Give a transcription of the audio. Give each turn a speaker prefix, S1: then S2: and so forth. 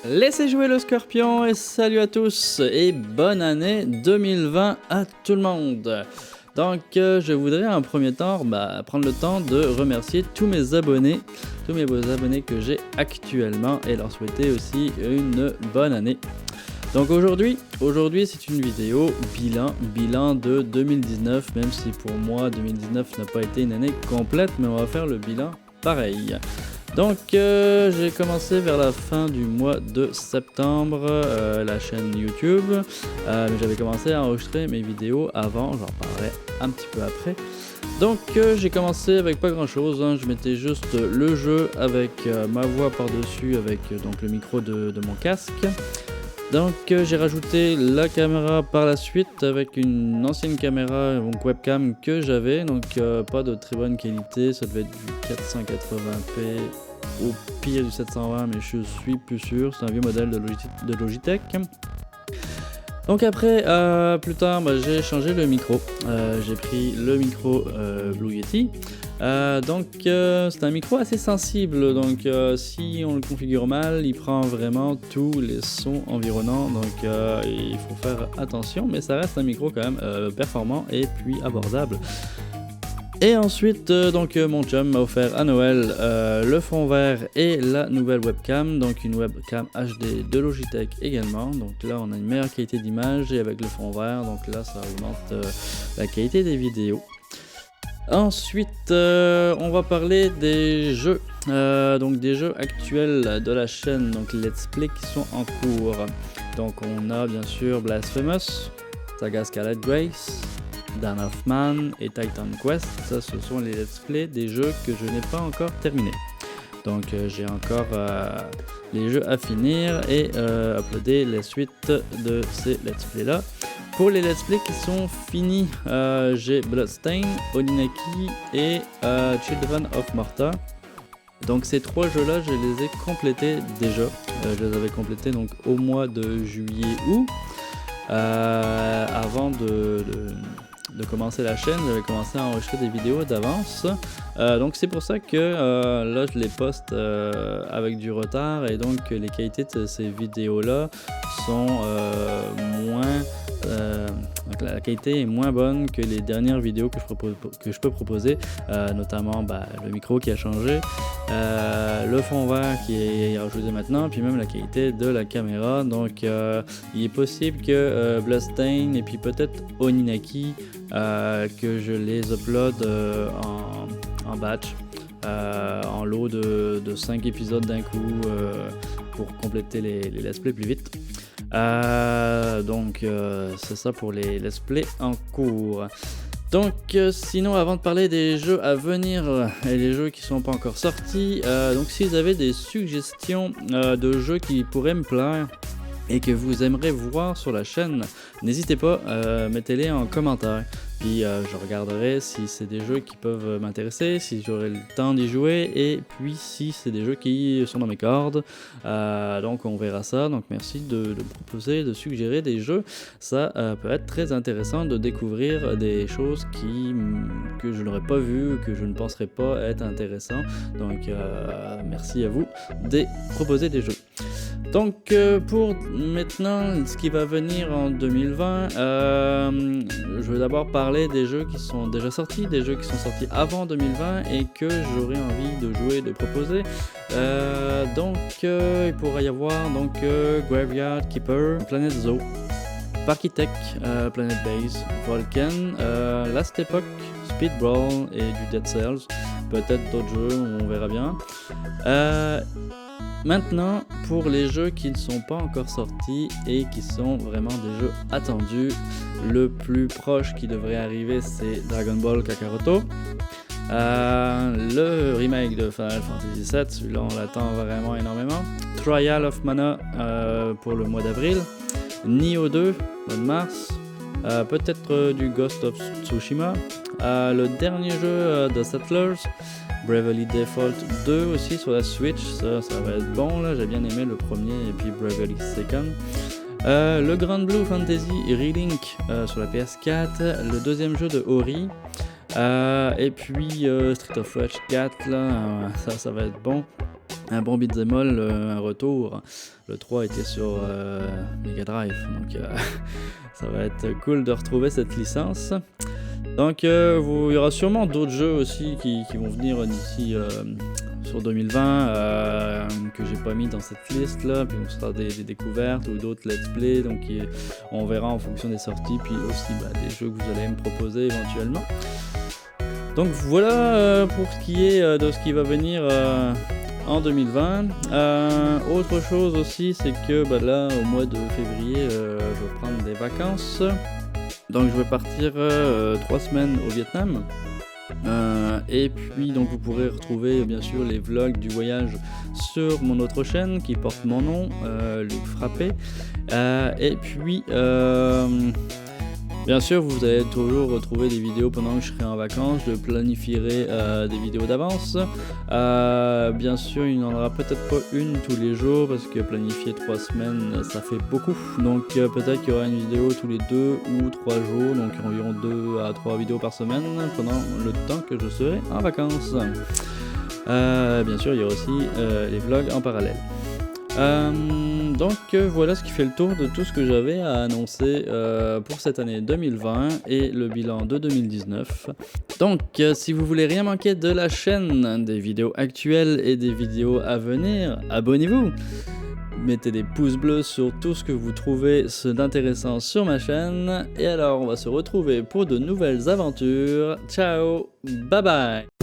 S1: Laissez jouer le scorpion et salut à tous et bonne année 2020 à tout le monde. Donc je voudrais en premier temps prendre le temps de remercier tous mes abonnés que j'ai actuellement et leur souhaiter aussi une bonne année. Donc aujourd'hui c'est une vidéo bilan de 2019, même si pour moi 2019 n'a pas été une année complète, mais on va faire le bilan pareil. Donc j'ai commencé vers la fin du mois de septembre la chaîne YouTube, mais j'avais commencé à enregistrer mes vidéos avant, j'en parlerai un petit peu après. Donc j'ai commencé avec pas grand chose, je mettais juste le jeu avec ma voix par-dessus avec donc le micro de mon casque. Donc j'ai rajouté la caméra par la suite avec une ancienne caméra, donc webcam que j'avais, donc pas de très bonne qualité, ça devait être du 480p, au pire du 720, mais je suis plus sûr, c'est un vieux modèle de Logitech. Donc après, plus tard, j'ai changé le micro, j'ai pris le micro Blue Yeti. C'est un micro assez sensible, donc si on le configure mal, il prend vraiment tous les sons environnants, donc il faut faire attention, mais ça reste un micro quand même performant et puis abordable. Et ensuite, mon chum m'a offert à Noël le fond vert et la nouvelle webcam, donc une webcam HD de Logitech également. Donc là, on a une meilleure qualité d'image et avec le fond vert, donc là, ça augmente la qualité des vidéos. Ensuite, on va parler des jeux, des jeux actuels de la chaîne, donc les let's play qui sont en cours. Donc on a bien sûr Blasphemous, Saga Scarlet Grace, Dawn of Man et Titan Quest. Ça, ce sont les let's play des jeux que je n'ai pas encore terminés. Donc j'ai encore les jeux à finir et uploader les suites de ces let's play là. Pour les let's play qui sont finis, j'ai Bloodstained, Oninaki et Children of Morta. Donc ces trois jeux là, je les ai complétés déjà. Je les avais complétés donc au mois de juillet-août. Avant de commencer la chaîne, j'avais commencé à enregistrer des vidéos d'avance. Donc c'est pour ça que là je les poste avec du retard et donc les qualités de ces vidéos là sont moins... donc la qualité est moins bonne que les dernières vidéos que je peux proposer, notamment le micro qui a changé, le fond vert qui est rajouté maintenant, puis même la qualité de la caméra. Donc il est possible que Bloodstained et puis peut-être Oninaki que je les upload en batch, en lot de 5 épisodes d'un coup pour compléter les let's play plus vite. C'est ça pour les let's play en cours. Donc sinon, avant de parler des jeux à venir et les jeux qui sont pas encore sortis, donc si vous avez des suggestions de jeux qui pourraient me plaire et que vous aimeriez voir sur la chaîne, n'hésitez pas, mettez-les en commentaire. Puis je regarderai si c'est des jeux qui peuvent m'intéresser, si j'aurai le temps d'y jouer, et puis si c'est des jeux qui sont dans mes cordes. Donc on verra ça. Donc merci de proposer, de suggérer des jeux. Ça peut être très intéressant de découvrir des choses que je n'aurais pas vues, que je ne penserais pas être intéressant. Donc merci à vous de proposer des jeux. Donc pour maintenant ce qui va venir en 2020, je vais d'abord parler des jeux qui sont déjà sortis, des jeux qui sont sortis avant 2020 et que j'aurais envie de jouer, de proposer. Il pourrait y avoir Graveyard Keeper, Planet Zoo, Parkitect, Planet Base, Vulcan, Last Epoch, Speed Brawl et du Dead Cells. Peut-être d'autres jeux, on verra bien. Maintenant, pour les jeux qui ne sont pas encore sortis et qui sont vraiment des jeux attendus, le plus proche qui devrait arriver, c'est Dragon Ball Kakaroto. Le remake de Final Fantasy VII, celui-là on l'attend vraiment énormément. Trial of Mana pour le mois d'avril. Nioh 2, mois de mars. Peut-être du Ghost of Tsushima. Le dernier jeu de Settlers. Bravely Default 2 aussi sur la Switch, ça va être bon là, j'ai bien aimé le premier et puis Bravely Second. Le Grand Blue Fantasy Relink sur la PS4, le deuxième jeu de Ori, et puis Street of Rage 4 là, ça va être bon. un bon beat'em all, un retour. Le 3 était sur Mega Drive, donc ça va être cool de retrouver cette licence. Donc il y aura sûrement d'autres jeux aussi qui vont venir d'ici sur 2020 que j'ai pas mis dans cette liste là, puis ce sera des découvertes ou d'autres let's play, donc on verra en fonction des sorties, puis aussi des jeux que vous allez me proposer éventuellement. Donc voilà pour ce qui est de ce qui va venir en 2020. Autre chose aussi, c'est que là au mois de février je vais prendre des vacances, donc je vais partir 3 semaines au Vietnam. Et puis donc vous pourrez retrouver bien sûr les vlogs du voyage sur mon autre chaîne qui porte mon nom, Luc Frappé. Et puis bien sûr vous allez toujours retrouver des vidéos pendant que je serai en vacances. Je planifierai des vidéos d'avance. Bien sûr il n'y en aura peut-être pas une tous les jours parce que planifier 3 semaines ça fait beaucoup. Donc peut-être qu'il y aura une vidéo tous les 2 ou 3 jours, donc environ 2 à 3 vidéos par semaine pendant le temps que je serai en vacances. Bien sûr il y aura aussi les vlogs en parallèle. Donc voilà ce qui fait le tour de tout ce que j'avais à annoncer pour cette année 2020 et le bilan de 2019. Donc si vous voulez rien manquer de la chaîne, des vidéos actuelles et des vidéos à venir, abonnez-vous. Mettez des pouces bleus sur tout ce que vous trouvez d'intéressant sur ma chaîne. Et alors on va se retrouver pour de nouvelles aventures. Ciao, bye bye.